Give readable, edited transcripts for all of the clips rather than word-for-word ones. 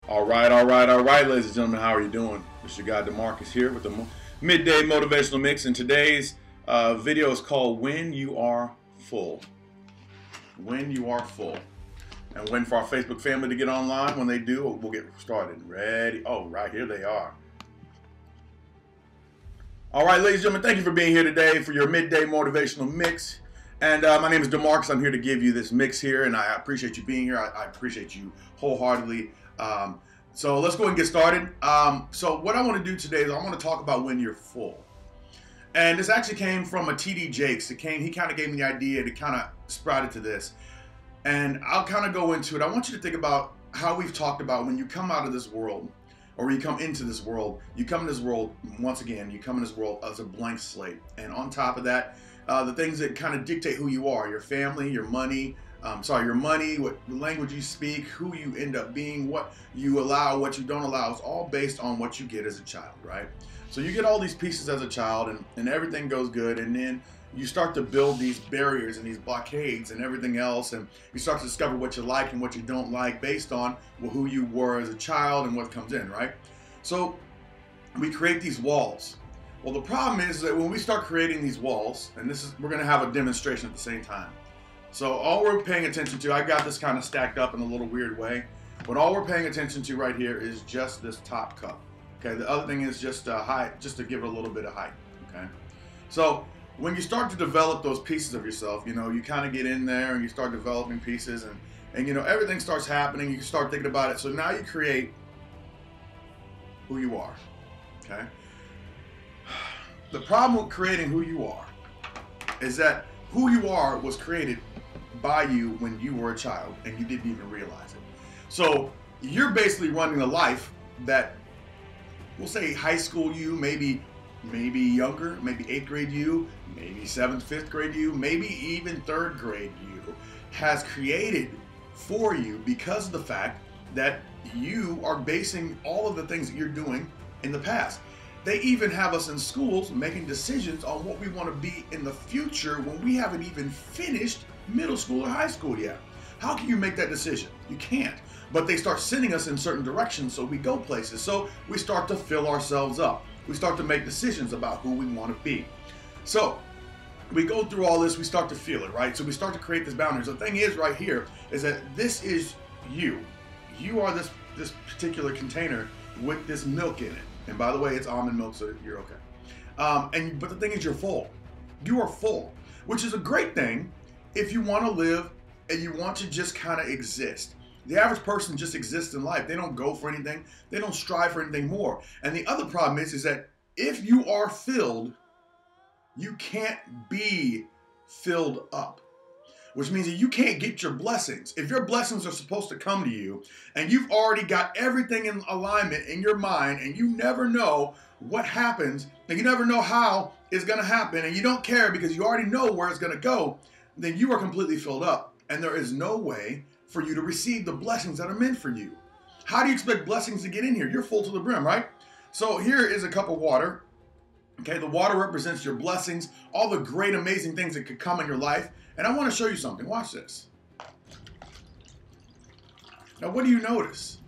All right, ladies and gentlemen, how are you doing? It's your guy DeMarcus here with the midday motivational mix, and today's video is called "When You Are Full." When you are full, and when for our Facebook family to get online. When they do, we'll get started. Ready? Oh, right here they are. All right, ladies and gentlemen, thank you for being here today for your midday motivational mix. And my name is DeMarcus. I'm here to give you this mix here, and I appreciate you being here. I appreciate you wholeheartedly. So let's go ahead and get started. So what I want to do today is I want to talk about when you're full. And this actually came from a TD Jakes. He kind of gave me the idea to kind of sprouted to this. And I'll kind of go into it. I want you to think about how we've talked about when you come out of this world, or you come into this world, you come in this world, once again, you come in this world as a blank slate. And on top of that, the things that kind of dictate who you are, your family, your money, what language you speak, who you end up being, what you allow, what you don't allow, is all based on what you get as a child, right? So you get all these pieces as a child, and everything goes good, and then you start to build these barriers and these blockades and everything else, and you start to discover what you like and what you don't like based on who you were as a child and what comes in, right? So we create these walls. Well, the problem is that when we start creating these walls, and we're going to have a demonstration at the same time. So all we're paying attention to, I've got this kind of stacked up in a little weird way, but all we're paying attention to right here is just this top cup. Okay, the other thing is just height, just to give it a little bit of height. Okay, so when you start to develop those pieces of yourself, you know, you kind of get in there and you start developing pieces, and you know, everything starts happening. You start thinking about it. So now you create who you are. Okay, the problem with creating who you are is that who you are was created by you when you were a child and you didn't even realize it. So you're basically running a life that, we'll say high school you, maybe younger, maybe 8th grade you, maybe 7th, 5th grade you, maybe even 3rd grade you, has created for you because of the fact that you are basing all of the things that you're doing in the past. They even have us in schools making decisions on what we want to be in the future when we haven't even finished middle school or high school yet. How can you make that decision? You can't. But they start sending us in certain directions, so we go places. So we start to fill ourselves up. We start to make decisions about who we want to be. So we go through all this, we start to feel it, right? So we start to create this boundaries. The thing is right here is that this is you. You are this particular container with this milk in it. And by the way, it's almond milk, so you're okay. But the thing is, you're full. You are full, which is a great thing if you want to live and you want to just kind of exist. The average person just exists in life. They don't go for anything. They don't strive for anything more. And the other problem is that if you are filled, you can't be filled up, which means that you can't get your blessings. If your blessings are supposed to come to you and you've already got everything in alignment in your mind and you never know what happens and you never know how it's going to happen and you don't care because you already know where it's going to go, then you are completely filled up and there is no way for you to receive the blessings that are meant for you. How do you expect blessings to get in here? You're full to the brim, right? So here is a cup of water. Okay, the water represents your blessings, all the great, amazing things that could come in your life. And I want to show you something. Watch this. Now, what do you notice?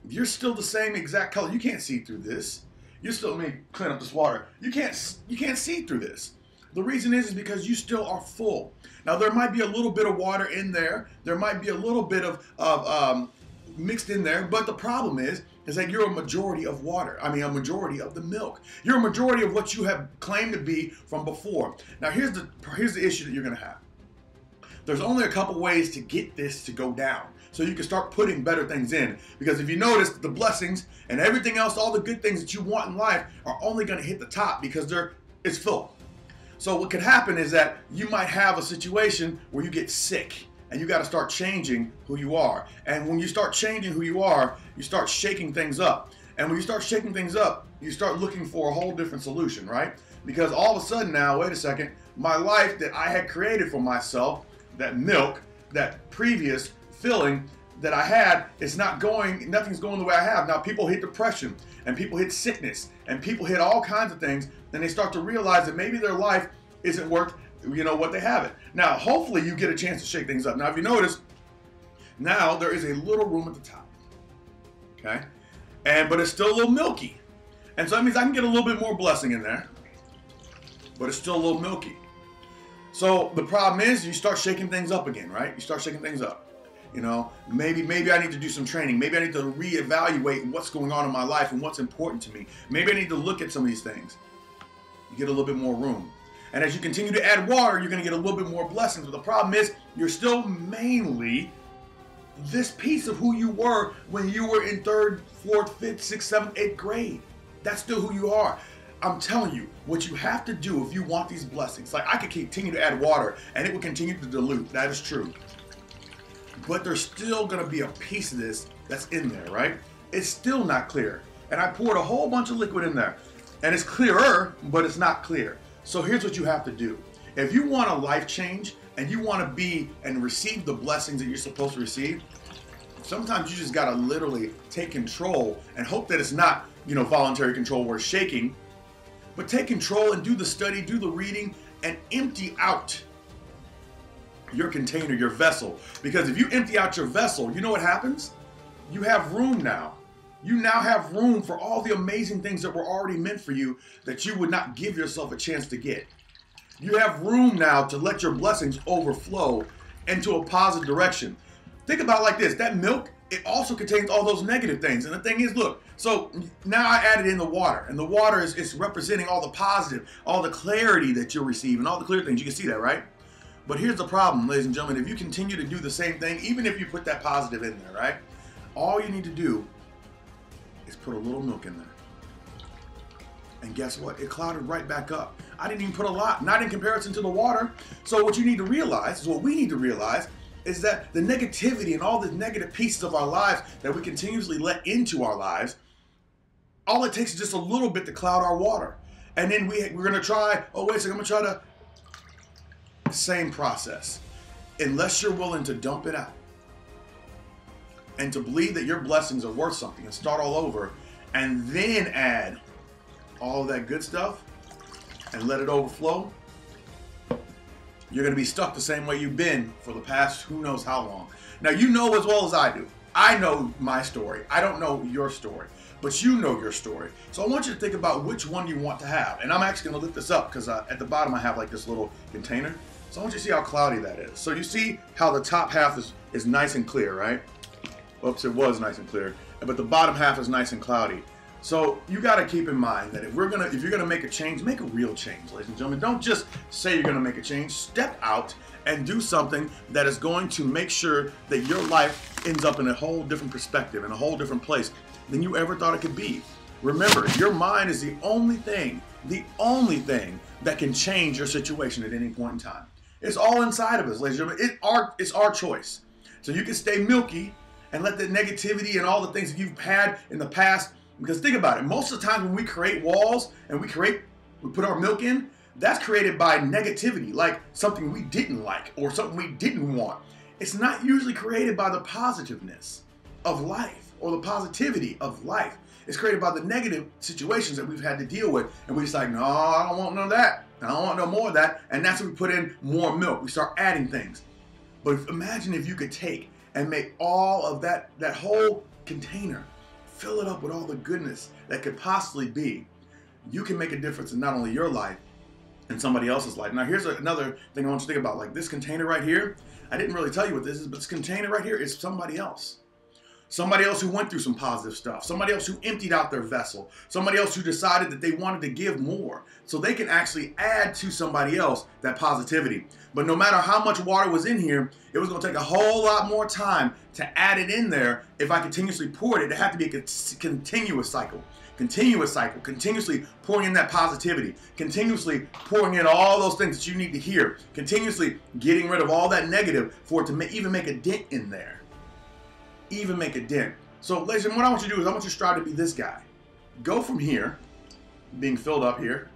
You're still the same exact color. You can't see through this. You're still, let me clean up this water. You can't see through this. The reason is because you still are full. Now, there might be a little bit of water in there. There might be a little bit of mixed in there. But the problem is that you're a majority of water. I mean, a majority of the milk. You're a majority of what you have claimed to be from before. Now, here's the issue that you're going to have. There's only a couple ways to get this to go down. So you can start putting better things in. Because if you notice, the blessings and everything else, all the good things that you want in life are only going to hit the top because it's full. So what could happen is that you might have a situation where you get sick and you got to start changing who you are. And when you start changing who you are, you start shaking things up. And when you start shaking things up, you start looking for a whole different solution, right? Because all of a sudden now, wait a second, my life that I had created for myself, that milk, that previous filling that I had, is not going, nothing's going the way I have. Now people hit depression and people hit sickness and people hit all kinds of things. Then they start to realize that maybe their life isn't worth, what they have it. Now, hopefully you get a chance to shake things up. Now, if you notice, Now there is a little room at the top, okay? But it's still a little milky. And so that means I can get a little bit more blessing in there, but it's still a little milky. So the problem is you start shaking things up again, right? You start shaking things up. You know, maybe I need to do some training. Maybe I need to reevaluate what's going on in my life and what's important to me. Maybe I need to look at some of these things. You get a little bit more room. And as you continue to add water, you're going to get a little bit more blessings. But the problem is you're still mainly this piece of who you were when you were in 3rd, 4th, 5th, 6th, 7th, 8th grade. That's still who you are. I'm telling you, what you have to do if you want these blessings, like I could continue to add water and it will continue to dilute. That is true. But there's still going to be a piece of this that's in there, right? It's still not clear. And I poured a whole bunch of liquid in there. And it's clearer, but it's not clear. So here's what you have to do. If you want a life change and you want to be and receive the blessings that you're supposed to receive, sometimes you just got to literally take control and hope that it's not, you know, voluntary control where it's shaking, but take control and do the study, do the reading, and empty out your container, your vessel. Because if you empty out your vessel, you know what happens? You have room now. You now have room for all the amazing things that were already meant for you that you would not give yourself a chance to get. You have room now to let your blessings overflow into a positive direction. Think about it like this. That milk, it also contains all those negative things. And the thing is, look, so now I added in the water. And the water is representing all the positive, all the clarity that you'll receive, and all the clear things. You can see that, right? But here's the problem, ladies and gentlemen. If you continue to do the same thing, even if you put that positive in there, right? All you need to do is put a little milk in there. And guess what? It clouded right back up. I didn't even put a lot, not in comparison to the water. So what you need to realize, is what we need to realize, is that the negativity and all the negative pieces of our lives that we continuously let into our lives, all it takes is just a little bit to cloud our water. And then we're going to try, oh, wait a second, I'm going to try to, same process. Unless you're willing to dump it out and to believe that your blessings are worth something and start all over and then add all of that good stuff and let it overflow, you're going to be stuck the same way you've been for the past who knows how long. Now, you know as well as I do. I know my story. I don't know your story, but you know your story. So I want you to think about which one you want to have. And I'm actually going to lift this up because at the bottom I have like this little container. So I want you to see how cloudy that is. So you see how the top half is nice and clear, right? Oops, it was nice and clear. But the bottom half is nice and cloudy. So you got to keep in mind that if you're gonna make a change, make a real change, ladies and gentlemen. Don't just say you're gonna make a change. Step out and do something that is going to make sure that your life ends up in a whole different perspective, in a whole different place than you ever thought it could be. Remember, your mind is the only thing that can change your situation at any point in time. It's all inside of us, ladies and gentlemen. It's our choice. So you can stay milky and let the negativity and all the things that you've had in the past, because think about it, most of the time when we create walls and we put our milk in, that's created by negativity, like something we didn't like or something we didn't want. It's not usually created by the positiveness of life or the positivity of life. It's created by the negative situations that we've had to deal with. And we just like, no, I don't want none of that. I don't want no more of that. And that's when we put in more milk. We start adding things. But imagine if you could take and make all of that whole container, fill it up with all the goodness that could possibly be. You can make a difference in not only your life and somebody else's life. Now here's another thing I want you to think about. Like this container right here, I didn't really tell you what this is, but this container right here is somebody else. Somebody else who went through some positive stuff. Somebody else who emptied out their vessel. Somebody else who decided that they wanted to give more. So they can actually add to somebody else that positivity. But no matter how much water was in here, it was going to take a whole lot more time to add it in there. If I continuously poured it, it had to be a continuous cycle. Continuous cycle. Continuously pouring in that positivity. Continuously pouring in all those things that you need to hear. Continuously getting rid of all that negative for it to even make a dent in there. Even make a dent. So ladies and gentlemen, what I want you to do is I want you to strive to be this guy. Go from here, being filled up here,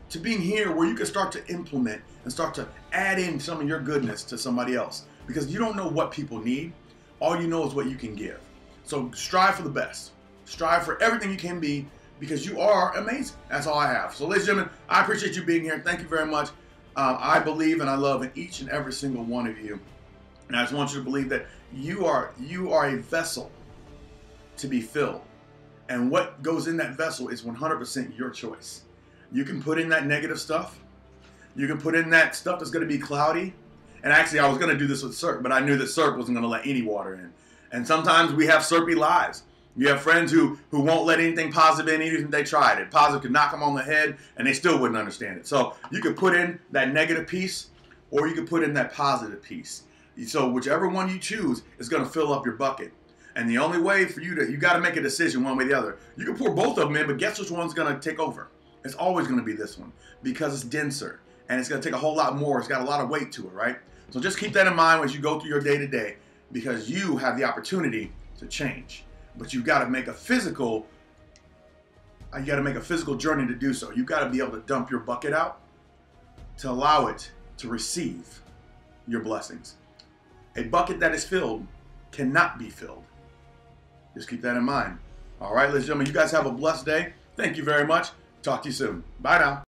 to being here where you can start to implement and start to add in some of your goodness to somebody else. Because you don't know what people need. All you know is what you can give. So strive for the best. Strive for everything you can be because you are amazing. That's all I have. So ladies and gentlemen, I appreciate you being here. Thank you very much. I believe and I love in each and every single one of you. And I just want you to believe that you are a vessel to be filled. And what goes in that vessel is 100% your choice. You can put in that negative stuff. You can put in that stuff that's going to be cloudy. And actually, I was going to do this with syrup, but I knew that syrup wasn't going to let any water in. And sometimes we have syrupy lives. You have friends who won't let anything positive in, even if they tried it. Positive could knock them on the head, and they still wouldn't understand it. So you could put in that negative piece, or you could put in that positive piece. So whichever one you choose is going to fill up your bucket. And the only way for you got to make a decision one way or the other. You can pour both of them in, but guess which one's going to take over? It's always going to be this one because it's denser, and it's going to take a whole lot more. It's got a lot of weight to it, right? So just keep that in mind as you go through your day-to-day, because you have the opportunity to change. But you've got to make a physical journey to do so. You've got to be able to dump your bucket out to allow it to receive your blessings. A bucket that is filled cannot be filled. Just keep that in mind. All right, ladies and gentlemen, you guys have a blessed day. Thank you very much. Talk to you soon. Bye now.